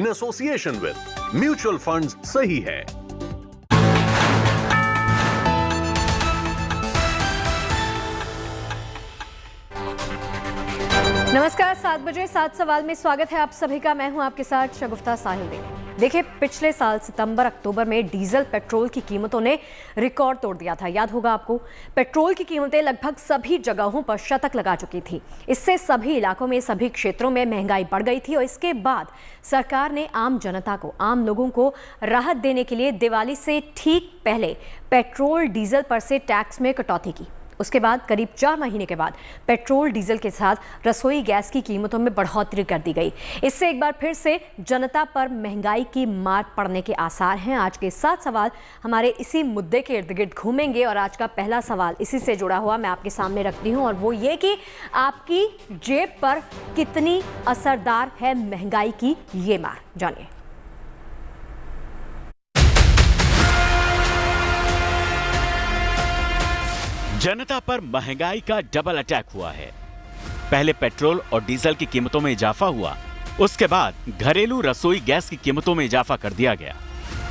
In association with mutual funds सही है। नमस्कार, 7 बजे 7 सवाल में स्वागत है आप सभी का। मैं हूं आपके साथ शगुफ्ता साहिल। देखिए, पिछले साल सितंबर अक्टूबर में डीजल पेट्रोल की कीमतों ने रिकॉर्ड तोड़ दिया था। याद होगा आपको, पेट्रोल की कीमतें लगभग सभी जगहों पर शतक लगा चुकी थी। इससे सभी इलाकों में, सभी क्षेत्रों में महंगाई बढ़ गई थी और इसके बाद सरकार ने आम जनता को, आम लोगों को राहत देने के लिए दिवाली से ठीक पहले पेट्रोल डीजल पर से टैक्स में कटौती की। उसके बाद करीब 4 महीने के बाद पेट्रोल डीजल के साथ रसोई गैस की कीमतों में बढ़ोतरी कर दी गई। इससे एक बार फिर से जनता पर महंगाई की मार पड़ने के आसार हैं। आज के 7 सवाल हमारे इसी मुद्दे के इर्द गिर्द घूमेंगे और आज का पहला सवाल इसी से जुड़ा हुआ मैं आपके सामने रखती हूं और वो ये कि आपकी जेब पर कितनी असरदार है महंगाई की ये मार। जानिए। जनता पर महंगाई का डबल अटैक हुआ है। पहले पेट्रोल और डीजल की कीमतों में इजाफा हुआ, उसके बाद घरेलू रसोई गैस की कीमतों में इजाफा कर दिया गया।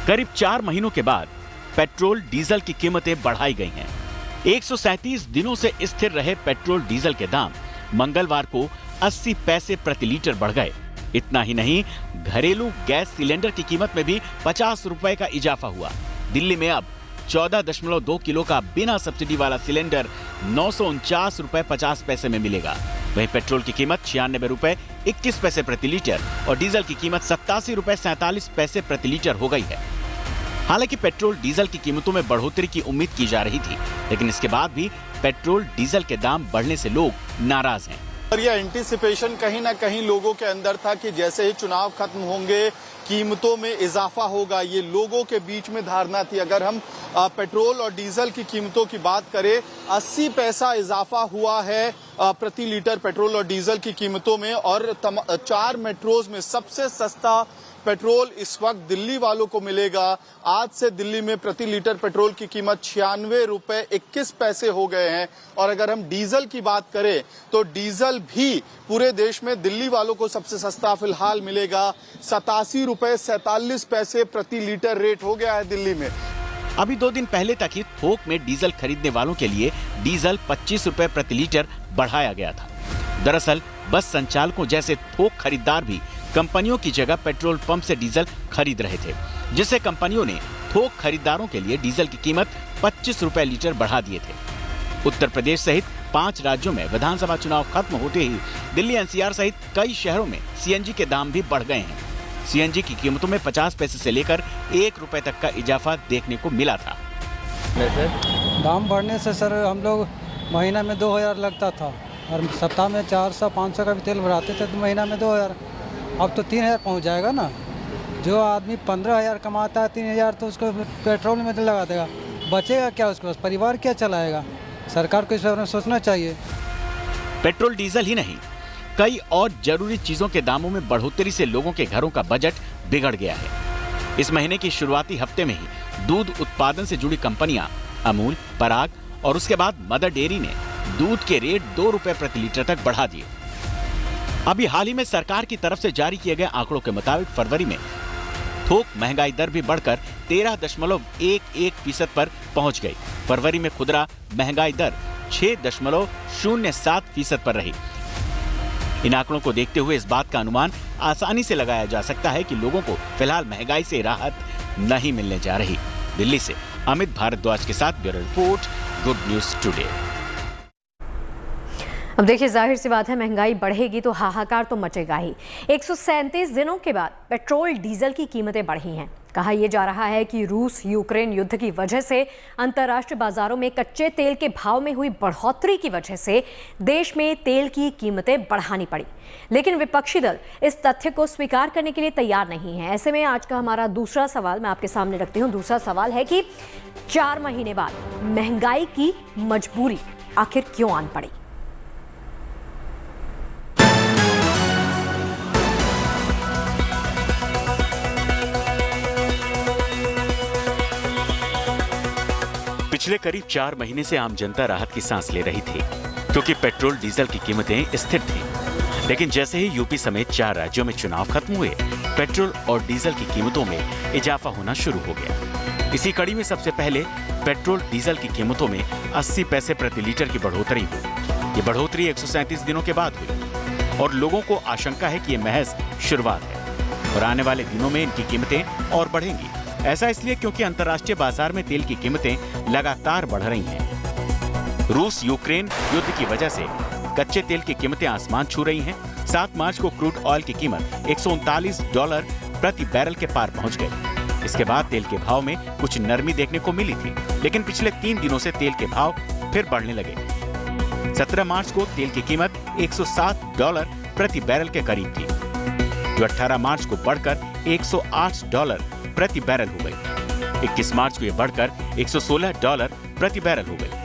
करीब 4 महीनों के बाद पेट्रोल डीजल की कीमतें बढ़ाई गई हैं। 137 दिनों से स्थिर रहे पेट्रोल डीजल के दाम मंगलवार को 80 पैसे प्रति लीटर बढ़ गए। इतना ही नहीं, घरेलू गैस सिलेंडर की कीमत में भी 50 रुपए का इजाफा हुआ। दिल्ली में अब 14.2 किलो का बिना सब्सिडी वाला सिलेंडर 949 रुपए 50 पैसे में मिलेगा। वहीं पेट्रोल की कीमत 96 रुपए 21 पैसे प्रति लीटर और डीजल की कीमत 87 रुपए 47 पैसे प्रति लीटर हो गई है। हालांकि पेट्रोल डीजल की कीमतों में बढ़ोतरी की उम्मीद की जा रही थी, लेकिन इसके बाद भी पेट्रोल डीजल के दाम बढ़ने से लोग नाराज हैं। और यह एंटीसिपेशन कहीं ना कहीं लोगों के अंदर था कि जैसे ही चुनाव खत्म होंगे कीमतों में इजाफा होगा। ये लोगों के बीच में धारणा थी। अगर हम पेट्रोल और डीजल की कीमतों की बात करें, 80 पैसा इजाफा हुआ है प्रति लीटर पेट्रोल और डीजल की कीमतों में। और 4 मेट्रोज में सबसे सस्ता पेट्रोल इस वक्त दिल्ली वालों को मिलेगा। आज से दिल्ली में प्रति लीटर पेट्रोल की कीमत 96 रुपए 21 पैसे हो गए हैं। और अगर हम डीजल की बात करें तो डीजल भी पूरे देश में दिल्ली वालों को सबसे सस्ता फिलहाल मिलेगा। 87 रुपए 47 पैसे प्रति लीटर रेट हो गया है दिल्ली में। अभी 2 दिन पहले तक ही थोक में डीजल खरीदने वालों के लिए डीजल 25 रुपए प्रति लीटर बढ़ाया गया था। दरअसल बस संचालकों जैसे थोक खरीदार भी कंपनियों की जगह पेट्रोल पंप से डीजल खरीद रहे थे, जिससे कंपनियों ने थोक खरीदारों के लिए डीजल की कीमत 25 रुपए लीटर बढ़ा दिए थे। उत्तर प्रदेश सहित 5 राज्यों में विधानसभा चुनाव खत्म होते ही दिल्ली, एनसीआर सहित कई शहरों में सीएनजी के दाम भी बढ़ गए हैं। सीएनजी की कीमतों में 50 पैसे से लेकर 1 रुपए तक का इजाफा देखने को मिला था। दाम बढ़ने से सर हम लोग महीना में 2000 लगता था और सप्ताह में 400-500 का भी तेल भराते थे तो महीना में 2000। अब तो 3000 पहुंच जाएगा ना। जो आदमी 15,000 कमाता है 3000 तो उसको पेट्रोल में तो लगा देगा, बचेगा क्या उसके पास? परिवार क्या चलाएगा? सरकार को इस बारे में सोचना चाहिए। पेट्रोल डीजल ही नहीं, कई और जरूरी चीजों के दामों में बढ़ोतरी से लोगों के घरों का बजट बिगड़ गया है। इस महीने की शुरुआती हफ्ते में ही दूध उत्पादन से जुड़ी कंपनियां अमूल, पराग और उसके बाद मदर डेयरी ने दूध के रेट 2 रुपए प्रति लीटर तक बढ़ा दिए। अभी हाल ही में सरकार की तरफ से जारी किए गए आंकड़ों के मुताबिक फरवरी में थोक महंगाई दर भी बढ़कर 13.11% पर पहुंच गई। फरवरी में खुदरा महंगाई दर 6.07% पर रही। इन आंकड़ों को देखते हुए इस बात का अनुमान आसानी से लगाया जा सकता है कि लोगों को फिलहाल महंगाई से राहत नहीं मिलने जा रही। दिल्ली से अमित भारद्वाज के साथ bureau report, good news today. अब देखिए, जाहिर सी बात है, महंगाई बढ़ेगी तो हाहाकार तो मचेगा ही। 137 दिनों के बाद पेट्रोल डीजल की कीमतें बढ़ी हैं। कहा यह जा रहा है कि रूस यूक्रेन युद्ध की वजह से अंतर्राष्ट्रीय बाजारों में कच्चे तेल के भाव में हुई बढ़ोतरी की वजह से देश में तेल की कीमतें बढ़ानी पड़ी। लेकिन विपक्षी दल इस तथ्य को स्वीकार करने के लिए तैयार नहीं है। ऐसे में आज का हमारा दूसरा सवाल मैं आपके सामने रखती हूँ। दूसरा सवाल है कि 4 महीने बाद महंगाई की मजबूरी आखिर क्यों आन पड़ी? पिछले करीब 4 महीने से आम जनता राहत की सांस ले रही थी, क्योंकि पेट्रोल डीजल की कीमतें स्थिर थीं। लेकिन जैसे ही यूपी समेत 4 राज्यों में चुनाव खत्म हुए, पेट्रोल और डीजल की कीमतों में इजाफा होना शुरू हो गया। इसी कड़ी में सबसे पहले पेट्रोल डीजल की कीमतों में 80 पैसे प्रति लीटर की बढ़ोतरी हुई। ये बढ़ोतरी 137 दिनों के बाद हुई और लोगों को आशंका है कि ये महज शुरुआत है और आने वाले दिनों में इनकी कीमतें और बढ़ेंगी। ऐसा इसलिए क्योंकि अंतर्राष्ट्रीय बाजार में तेल की कीमतें लगातार बढ़ रही हैं। रूस यूक्रेन युद्ध की वजह से कच्चे तेल की कीमतें आसमान छू रही हैं। 7 मार्च को क्रूड ऑयल की कीमत $139 प्रति बैरल के पार पहुंच गई। इसके बाद तेल के भाव में कुछ नरमी देखने को मिली थी, लेकिन पिछले 3 दिनों से तेल के भाव फिर बढ़ने लगे। 17 मार्च को तेल की कीमत $107 प्रति बैरल के करीब थी, जो 18 मार्च को बढ़कर $108 प्रति बैरल हो गई। 21 मार्च को यह बढ़कर $116 प्रति बैरल हो गई।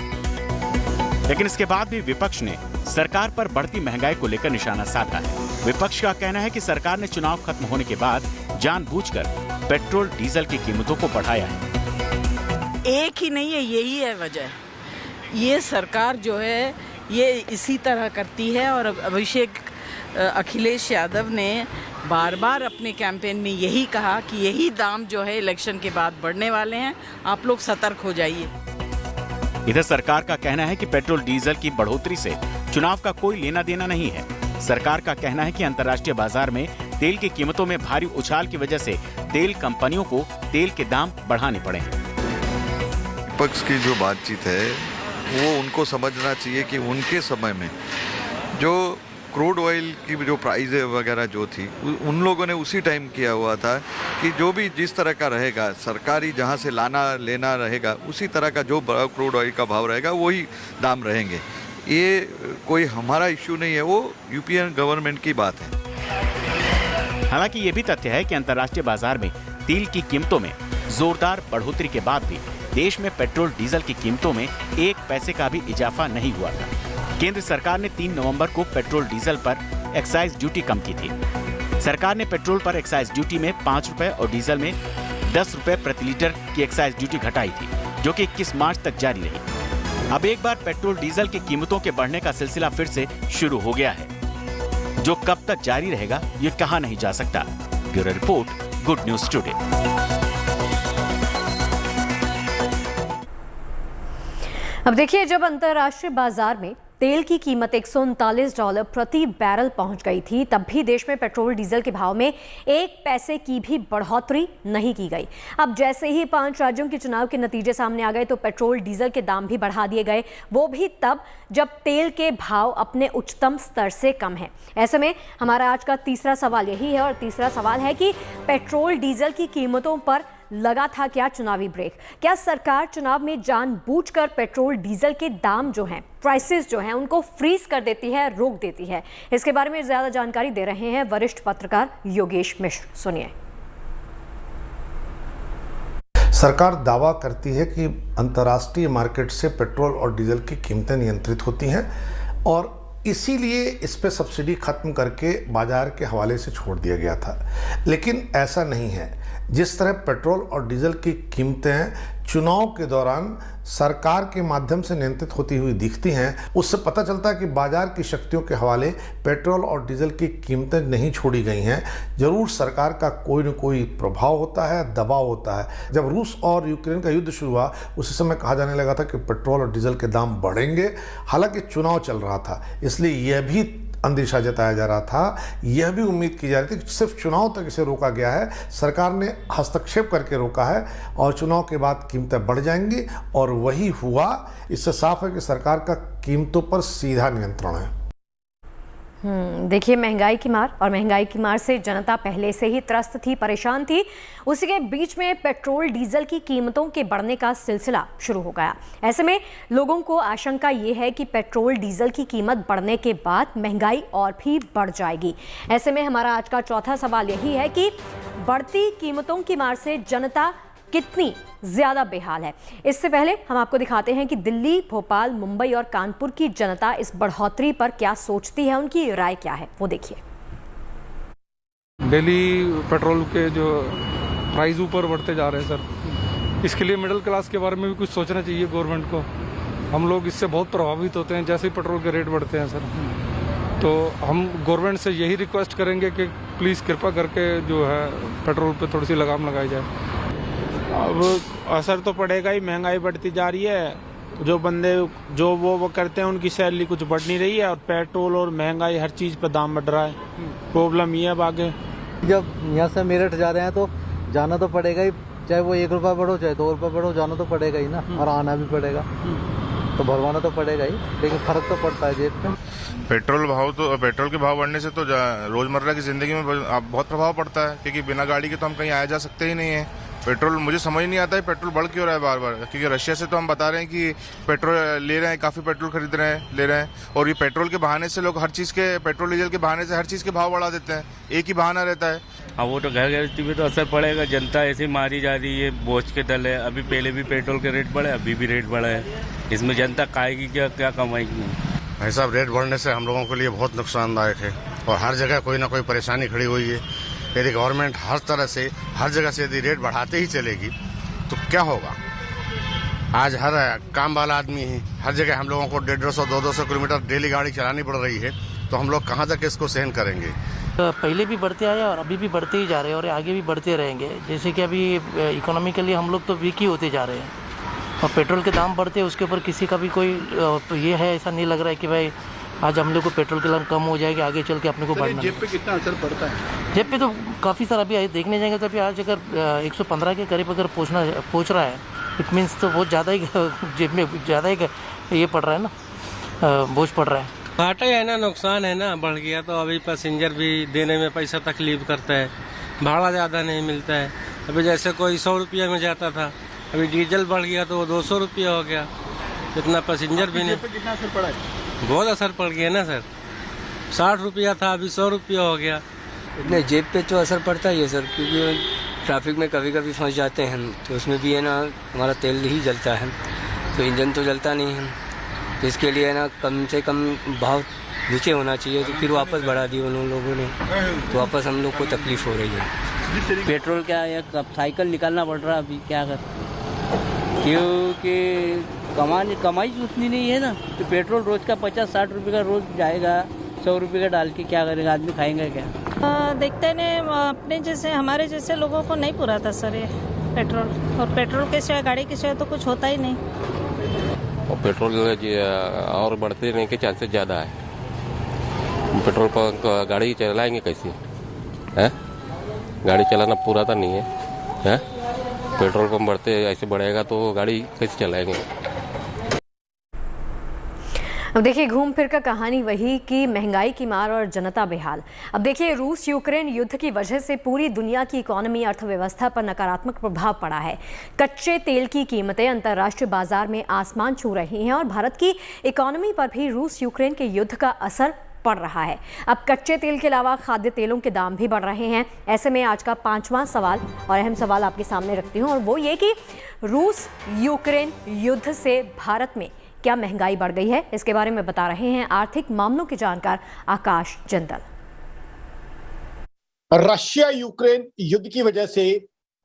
लेकिन इसके बाद भी विपक्ष ने सरकार पर बढ़ती महंगाई को लेकर निशाना साधा है। विपक्ष का कहना है कि सरकार ने चुनाव खत्म होने के बाद जानबूझकर पेट्रोल डीजल की कीमतों को बढ़ाया है। एक ही नहीं है, यही है वजह। ये सरकार जो है ये इसी तरह करती है और अखिलेश यादव ने बार बार अपने कैंपेन में यही कहा कि यही दाम जो है इलेक्शन के बाद बढ़ने वाले हैं, आप लोग सतर्क हो जाइए। इधर सरकार का कहना है कि पेट्रोल डीजल की बढ़ोतरी से चुनाव का कोई लेना देना नहीं है। सरकार का कहना है कि अंतर्राष्ट्रीय बाजार में तेल की कीमतों में भारी उछाल की वजह से तेल कंपनियों को तेल के दाम बढ़ाने पड़े हैं। विपक्ष की जो बातचीत है वो उनको समझना चाहिए कि उनके समय में जो क्रूड ऑयल की जो प्राइस वगैरह जो थी उन लोगों ने उसी टाइम किया हुआ था कि जो भी जिस तरह का रहेगा सरकारी जहां से लाना लेना रहेगा उसी तरह का जो क्रूड ऑयल का भाव रहेगा वही दाम रहेंगे। ये कोई हमारा इश्यू नहीं है, वो यूपीए गवर्नमेंट की बात है। हालांकि ये भी तथ्य है कि अंतर्राष्ट्रीय बाजार में तेल की कीमतों में जोरदार बढ़ोतरी के बाद भी देश में पेट्रोल डीजल की कीमतों में 1 पैसे का भी इजाफा नहीं हुआ था। केंद्र सरकार ने 3 नवंबर को पेट्रोल डीजल पर एक्साइज ड्यूटी कम की थी। सरकार ने पेट्रोल पर एक्साइज ड्यूटी में 5 रुपए और डीजल में 10 रुपए प्रति लीटर की एक्साइज ड्यूटी घटाई थी, जो कि 21 मार्च तक जारी रही। अब एक बार पेट्रोल डीजल की कीमतों के बढ़ने का सिलसिला फिर से शुरू हो गया है। जो कब तक जारी रहेगा ये कहा नहीं जा सकता। Bureau report, good news today. अब देखिए, जब अंतर्राष्ट्रीय बाजार में तेल की कीमत $139 प्रति बैरल पहुंच गई थी, तब भी देश में पेट्रोल डीजल के भाव में 1 पैसे की भी बढ़ोतरी नहीं की गई। अब जैसे ही 5 राज्यों के चुनाव के नतीजे सामने आ गए तो पेट्रोल डीजल के दाम भी बढ़ा दिए गए, वो भी तब जब तेल के भाव अपने उच्चतम स्तर से कम है। ऐसे में हमारा आज का तीसरा सवाल यही है, और तीसरा सवाल है कि पेट्रोल डीजल की कीमतों पर लगा था क्या चुनावी ब्रेक? क्या सरकार चुनाव में जानबूझकर पेट्रोल डीजल के दाम जो हैं, प्राइसेस जो हैं, उनको फ्रीज कर देती है, रोक देती है? इसके बारे में ज्यादा जानकारी दे रहे हैं वरिष्ठ पत्रकार योगेश मिश्र। सुनिए। सरकार दावा करती है कि अंतर्राष्ट्रीय मार्केट से पेट्रोल और डीजल की कीमतें नियंत्रित होती हैं और इसीलिए इस पे सब्सिडी खत्म करके बाजार के हवाले से छोड़ दिया गया था। लेकिन ऐसा नहीं है। जिस तरह पेट्रोल और डीजल की कीमतें चुनाव के दौरान सरकार के माध्यम से नियंत्रित होती हुई दिखती हैं, उससे पता चलता है कि बाजार की शक्तियों के हवाले पेट्रोल और डीजल की कीमतें नहीं छोड़ी गई हैं। जरूर सरकार का कोई न कोई प्रभाव होता है, दबाव होता है। जब रूस और यूक्रेन का युद्ध शुरू हुआ उसी समय कहा जाने लगा था कि पेट्रोल और डीजल के दाम बढ़ेंगे, हालांकि चुनाव चल रहा था, इसलिए यह भी अंदेशा जताया जा रहा था, यह भी उम्मीद की जा रही थी कि सिर्फ चुनाव तक इसे रोका गया है। सरकार ने हस्तक्षेप करके रोका है और चुनाव के बाद कीमतें बढ़ जाएंगी, और वही हुआ। इससे साफ है कि सरकार का कीमतों पर सीधा नियंत्रण है। देखिए, महंगाई की मार, और महंगाई की मार से जनता पहले से ही त्रस्त थी, परेशान थी। उसी के बीच में पेट्रोल डीजल की कीमतों के बढ़ने का सिलसिला शुरू हो गया। ऐसे में लोगों को आशंका ये है कि पेट्रोल डीजल की कीमत बढ़ने के बाद महंगाई और भी बढ़ जाएगी। ऐसे में हमारा आज का चौथा सवाल यही है कि बढ़ती कीमतों की मार से जनता कितनी ज्यादा बेहाल है। इससे पहले हम आपको दिखाते हैं कि दिल्ली, भोपाल, मुंबई और कानपुर की जनता इस बढ़ोतरी पर क्या सोचती है, उनकी राय क्या है, वो देखिए। डेली पेट्रोल के जो प्राइस ऊपर बढ़ते जा रहे हैं सर, इसके लिए मिडिल क्लास के बारे में भी कुछ सोचना चाहिए गवर्नमेंट को। हम लोग इससे बहुत प्रभावित होते हैं जैसे ही पेट्रोल के रेट बढ़ते हैं सर। तो हम गवर्नमेंट से यही रिक्वेस्ट करेंगे कि प्लीज़ कृपा करके जो है पेट्रोल पे थोड़ी सी लगाम लगाई जाए। अब असर तो पड़ेगा ही, महंगाई बढ़ती जा रही है। जो बंदे जो वो करते हैं उनकी सैलरी कुछ बढ़ नहीं रही है, और पेट्रोल और महंगाई हर चीज़ पे दाम बढ़ रहा है। प्रॉब्लम ये है। अब आगे जब यहाँ से मेरठ जा रहे हैं तो जाना तो पड़ेगा ही, चाहे वो 1 रुपया बढ़ो चाहे 2 रुपया बढ़ो, जाना तो पड़ेगा ही ना, और आना भी पड़ेगा, तो भरवाना तो पड़ेगा ही, लेकिन फर्क तो पड़ता है जेब पे। पेट्रोल के भाव बढ़ने से तो रोजमर्रा की जिंदगी में बहुत प्रभाव पड़ता है, क्योंकि बिना गाड़ी के तो हम कहीं आया जा सकते ही नहीं है। पेट्रोल मुझे समझ नहीं आता है पेट्रोल बढ़ क्यों रहा है बार बार, क्योंकि रशिया से तो हम बता रहे हैं कि पेट्रोल ले रहे हैं, काफ़ी पेट्रोल खरीद रहे हैं, ले रहे हैं, और ये पेट्रोल के बहाने से लोग हर चीज़ के, पेट्रोल डीजल के बहाने से हर चीज़ के भाव बढ़ा देते हैं। एक ही बहाना रहता है। हाँ, वो तो घर गृहस्थी पे तो असर पड़ेगा। जनता ऐसे मारी जा रही है, बोझ के दल है। अभी पहले भी पेट्रोल के रेट बढ़े, अभी भी रेट बढ़ा है। इसमें जनता खाएगी क्या, क्या कमाएगी? भाई साहब, रेट बढ़ने से हम लोगों के लिए बहुत नुकसानदायक है, और हर जगह कोई ना कोई परेशानी खड़ी हुई है। यदि गवर्नमेंट हर तरह से, हर जगह से यदि रेट बढ़ाते ही चलेगी तो क्या होगा? आज हर काम वाला आदमी है, हर जगह हम लोगों को 150-200 किलोमीटर डेली गाड़ी चलानी पड़ रही है, तो हम लोग कहाँ तक इसको सहन करेंगे? पहले भी बढ़ते आए और अभी भी बढ़ते ही जा रहे हैं, और आगे भी बढ़ते रहेंगे। जैसे कि अभी इकोनॉमिकली हम लोग तो वीक ही होते जा रहे हैं, और पेट्रोल के दाम बढ़ते हैं, उसके ऊपर किसी का भी कोई ये है ऐसा नहीं लग रहा है कि भाई आज हम लोग को पेट्रोल के दाम कम हो जाएगी, आगे चल के अपने को बढ़ना। जेब पे कितना असर पड़ता है? जेब पे तो काफ़ी सारा अभी देखने जाएंगे तो अभी आज अगर 115 के करीब अगर पहुँच रहा है, इट मीन्स तो बहुत ज़्यादा ही जेब में ज़्यादा ही ये पड़ रहा है ना, बोझ पड़ रहा है। घाटा है ना, नुकसान है ना, बढ़ गया तो अभी पैसेंजर भी देने में पैसा तकलीफ करता है, भाड़ा ज़्यादा नहीं मिलता है। अभी जैसे कोई 100 रुपया में जाता था, अभी डीजल बढ़ गया तो वो 200 रुपया हो गया, इतना पैसेंजर भी नहीं। कितना असर पड़ा है? बहुत असर पड़ गया ना सर, 60 रुपया था अभी 100 रुपया हो गया। नहीं, जेब पे तो असर पड़ता ही है सर, क्योंकि ट्रैफिक में कभी कभी फंस जाते हैं तो उसमें भी है ना हमारा तेल ही जलता है, तो इंजन तो जलता नहीं है, तो इसके लिए ना कम से कम भाव नीचे होना चाहिए। तो फिर वापस बढ़ा दिए उन लोगों ने, तो वापस हम लोग को तकलीफ हो रही है। पेट्रोल क्या है, साइकिल निकालना पड़ रहा है अभी, क्या कर, क्योंकि कमाई उतनी नहीं है ना, तो पेट्रोल रोज का 50-60 रुपये का रोज जाएगा, 100 रुपये का डाल के क्या करेगा आदमी, खाएंगे क्या? देखते हैं अपने जैसे हमारे जैसे लोगों को नहीं पूरा था सर ये पेट्रोल, और पेट्रोल के सिवाय गाड़ी के सिवाय तो कुछ होता ही नहीं, और पेट्रोल और बढ़ते रहने के चांसेस ज़्यादा है। पेट्रोल पर गाड़ी चलाएंगे कैसे है? गाड़ी चलाना पूरा तो नहीं है? पेट्रोल पंप बढ़ते ऐसे बढ़ेगा तो गाड़ी कैसे चलाएंगे? अब देखिए, घूम फिर कर कहानी वही कि महंगाई की मार और जनता बेहाल। अब देखिए, रूस यूक्रेन युद्ध की वजह से पूरी दुनिया की इकोनॉमी, अर्थव्यवस्था पर नकारात्मक प्रभाव पड़ा है। कच्चे तेल की कीमतें अंतर्राष्ट्रीय बाजार में आसमान छू रही हैं, और भारत की इकोनॉमी पर भी रूस यूक्रेन के युद्ध का असर पड़ रहा है। अब कच्चे तेल के अलावा खाद्य तेलों के दाम भी बढ़ रहे हैं। ऐसे में आज का 5वां सवाल और अहम सवाल आपके सामने रखती हूँ, और वो ये कि रूस यूक्रेन युद्ध से भारत में क्या महंगाई बढ़ गई है? इसके बारे में बता रहे हैं आर्थिक मामलों के जानकार आकाश जंदल। रशिया यूक्रेन युद्ध की वजह से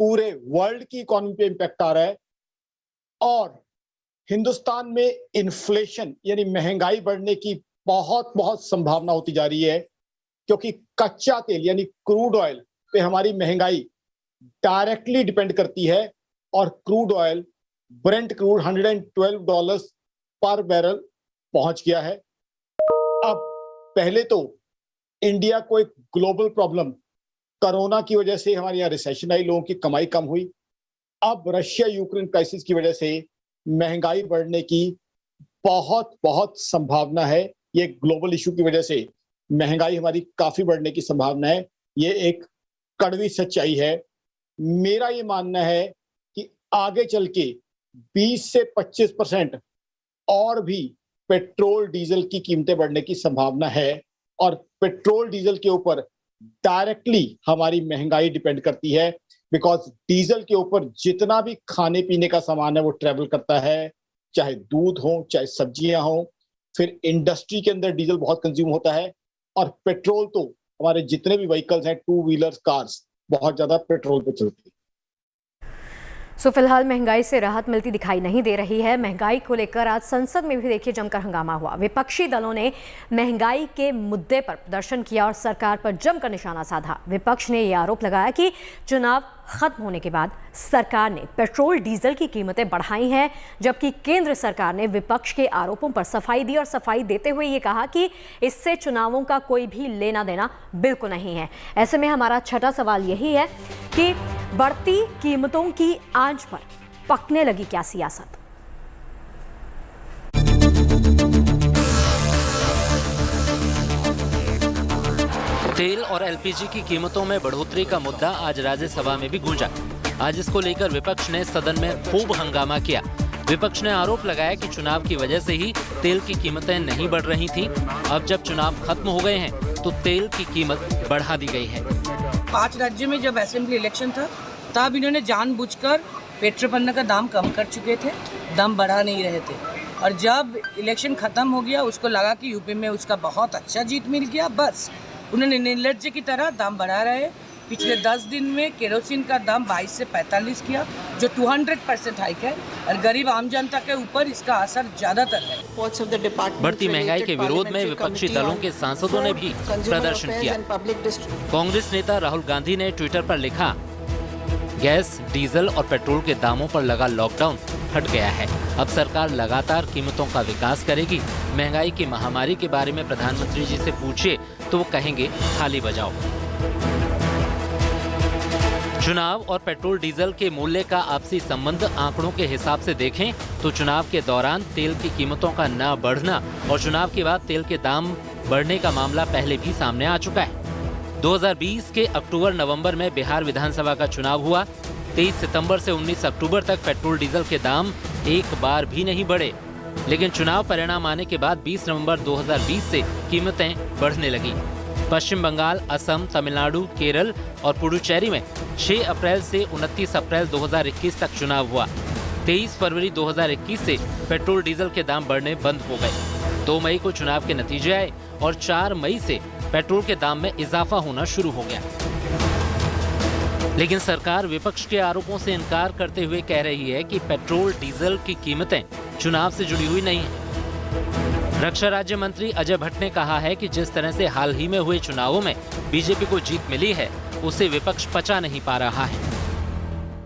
पूरे वर्ल्ड की इकोनॉमी पे इंपैक्ट आ रहा है, और हिंदुस्तान में इन्फ्लेशन यानी महंगाई बढ़ने की बहुत बहुत संभावना होती जा रही है, क्योंकि कच्चा तेल यानी क्रूड ऑयल पे हमारी महंगाई डायरेक्टली डिपेंड करती है, और क्रूड ऑयल ब्रेंट क्रूड $112 पर बैरल पहुंच गया है। अब पहले तो इंडिया को एक ग्लोबल प्रॉब्लम कोरोना की वजह से हमारे यहाँ रिसेशन आई, लोगों की कमाई कम हुई। अब रशिया यूक्रेन क्राइसिस की वजह से महंगाई बढ़ने की बहुत बहुत संभावना है। ये ग्लोबल इशू की वजह से महंगाई हमारी काफी बढ़ने की संभावना है। ये एक कड़वी सच्चाई है। मेरा ये मानना है कि आगे चल के 20 से 25% और भी पेट्रोल डीजल की कीमतें बढ़ने की संभावना है, और पेट्रोल डीजल के ऊपर डायरेक्टली हमारी महंगाई डिपेंड करती है, बिकॉज डीजल के ऊपर जितना भी खाने पीने का सामान है वो ट्रेवल करता है, चाहे दूध हो चाहे सब्जियां हो, फिर इंडस्ट्री के अंदर डीजल बहुत कंज्यूम होता है, और पेट्रोल तो हमारे जितने भी व्हीकल्स हैं, 2 व्हीलर्स, कार्स, बहुत ज्यादा पेट्रोल पे चलती है। सो फिलहाल महंगाई से राहत मिलती दिखाई नहीं दे रही है। महंगाई को लेकर आज संसद में भी देखिए जमकर हंगामा हुआ। विपक्षी दलों ने महंगाई के मुद्दे पर प्रदर्शन किया और सरकार पर जमकर निशाना साधा। विपक्ष ने यह आरोप लगाया कि चुनाव खत्म होने के बाद सरकार ने पेट्रोल डीजल की कीमतें बढ़ाई हैं, जबकि केंद्र सरकार ने विपक्ष के आरोपों पर सफाई दी और सफाई देते हुए ये कहा कि इससे चुनावों का कोई भी लेना देना बिल्कुल नहीं है। ऐसे में हमारा छठा सवाल यही है कि बढ़ती कीमतों की आंच पर पकने लगी क्या सियासत? तेल और एलपीजी की कीमतों में बढ़ोतरी का मुद्दा आज राज्यसभा में भी गूंजा। आज इसको लेकर विपक्ष ने सदन में खूब हंगामा किया। विपक्ष ने आरोप लगाया कि चुनाव की वजह से ही तेल की कीमतें नहीं बढ़ रही थीं। अब जब चुनाव खत्म हो गए हैं तो तेल की कीमत बढ़ा दी गई है। 5 राज्यों में जब असेंबली इलेक्शन था तब इन्होंने जानबूझकर पेट्रोल पन्ना का दाम कम कर चुके थे, दाम बढ़ा नहीं रहे थे। और जब इलेक्शन खत्म हो गया उसको लगा कि यूपी में उसका बहुत अच्छा जीत मिल गया, बस उन्होंने निर्लज्ज की तरह दाम बढ़ा रहे। पिछले 10 दिन में केरोसिन का दाम 22 से 45 किया, जो 200% हाइक है और गरीब आम जनता के ऊपर इसका असर ज्यादातर है। बढ़ती महंगाई के विरोध में विपक्षी दलों के सांसदों ने भी प्रदर्शन किया। कांग्रेस नेता राहुल गांधी ने ट्विटर पर लिखा, गैस, डीजल और पेट्रोल के दामों पर लगा लॉकडाउन हट गया है। अब सरकार लगातार कीमतों का विकास करेगी। महंगाई की महामारी के बारे में प्रधानमंत्री जी से पूछिए तो वो कहेंगे थाली बजाओ। चुनाव और पेट्रोल डीजल के मूल्य का आपसी संबंध आंकड़ों के हिसाब से देखें तो चुनाव के दौरान तेल की कीमतों का न बढ़ना और चुनाव के बाद तेल के दाम बढ़ने का मामला पहले भी सामने आ चुका है। 2020 के अक्टूबर-नवंबर में बिहार विधानसभा का चुनाव हुआ। 23 सितंबर से 19 अक्टूबर तक पेट्रोल डीजल के दाम एक बार भी नहीं बढ़े, लेकिन चुनाव परिणाम आने के बाद 20 नवंबर 2020 से कीमतें बढ़ने लगी। पश्चिम बंगाल, असम, तमिलनाडु, केरल और पुडुचेरी में 6 अप्रैल से 29 अप्रैल 2021 तक चुनाव हुआ। 23 फरवरी 2021 से पेट्रोल डीजल के दाम बढ़ने बंद हो गए। 2 मई को चुनाव के नतीजे आए और 4 मई से पेट्रोल के दाम में इजाफा होना शुरू हो गया। लेकिन सरकार विपक्ष के आरोपों से इनकार करते हुए कह रही है कि पेट्रोल डीजल की कीमतें चुनाव से जुड़ी हुई नहीं है। रक्षा राज्य मंत्री अजय भट्ट ने कहा है कि जिस तरह से हाल ही में हुए चुनावों में बीजेपी को जीत मिली है, उसे विपक्ष पचा नहीं पा रहा है।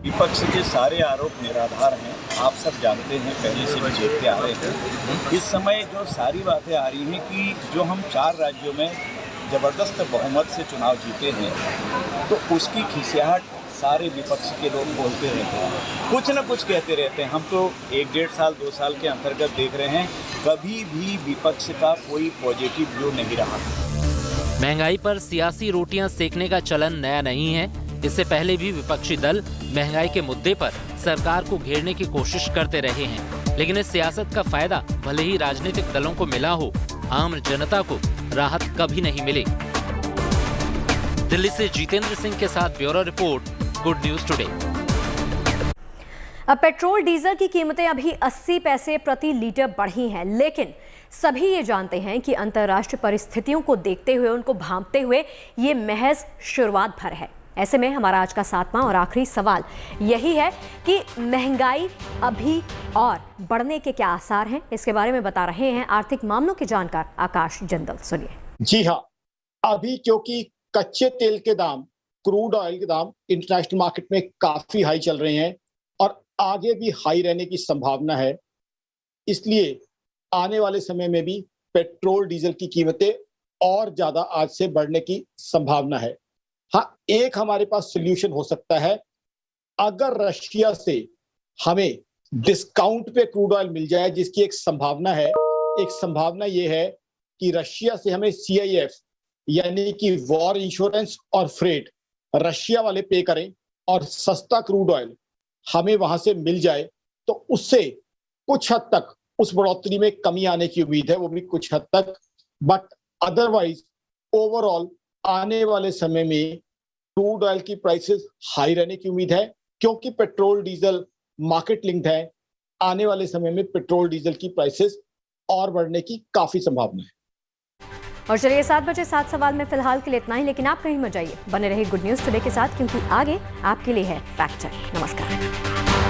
विपक्ष के सारे आरोप निराधार हैं, आप सब जानते हैं, पहले से भी देखते आ रहे हैं। इस समय जो सारी बातें आ रही हैं कि जो हम 4 राज्यों में जबरदस्त बहुमत से चुनाव जीते हैं, तो उसकी खिसियाहट सारे विपक्ष के लोग बोलते रहते हैं, कुछ न कुछ कहते रहते हैं। हम तो 1-1.5 साल 2 साल के अंतर्गत देख रहे हैं, कभी भी विपक्ष का कोई पॉजिटिव व्यू नहीं रहा। महंगाई पर सियासी रोटियां सेकने का चलन नया नहीं है। इससे पहले भी विपक्षी दल महंगाई के मुद्दे पर सरकार को घेरने की कोशिश करते रहे हैं, लेकिन इस सियासत का फायदा भले ही राजनीतिक दलों को मिला हो, आम जनता को राहत कभी नहीं मिली। दिल्ली से जितेंद्र सिंह के साथ bureau report, good news today. अब पेट्रोल डीजल की कीमतें अभी 80 पैसे प्रति लीटर बढ़ी हैं, लेकिन सभी ये जानते हैं कि अंतर्राष्ट्रीय परिस्थितियों को देखते हुए, उनको भांपते हुए ये महज शुरुआत भर है। ऐसे में हमारा आज का 7वां और आखिरी सवाल यही है कि महंगाई अभी और बढ़ने के क्या आसार हैं। इसके बारे में बता रहे हैं आर्थिक मामलों के जानकार आकाश जंदल। सुनिए। जी हाँ, अभी क्योंकि कच्चे तेल के दाम, क्रूड ऑयल के दाम इंटरनेशनल मार्केट में काफी हाई चल रहे हैं और आगे भी हाई रहने की संभावना है, इसलिए आने वाले समय में भी पेट्रोल डीजल की कीमतें और ज्यादा आज से बढ़ने की संभावना है। हाँ, एक हमारे पास सोल्यूशन हो सकता है, अगर रशिया से हमें डिस्काउंट पे क्रूड ऑयल मिल जाए, जिसकी एक संभावना है। एक संभावना ये है कि रशिया से हमें CIF यानी कि वॉर इंश्योरेंस और फ्रेट रशिया वाले पे करें और सस्ता क्रूड ऑयल हमें वहां से मिल जाए, तो उससे कुछ हद तक उस बढ़ोतरी में कमी आने की उम्मीद है, वो भी कुछ हद तक। बट अदरवाइज ओवरऑल आने वाले समय में क्रूड ऑयल की प्राइसेस हाई रहने की उम्मीद है, क्योंकि पेट्रोल डीजल मार्केट लिंक्ड है। आने वाले समय में पेट्रोल डीजल की प्राइसेस और बढ़ने की काफी संभावना है। और चलिए 7 बजे 7 सवाल में फिलहाल के लिए इतना ही, लेकिन आप कहीं मत जाइए, बने रहिए गुड न्यूज टुडे के साथ, क्योंकि आगे आपके लिए है फैक्ट चेक। नमस्कार।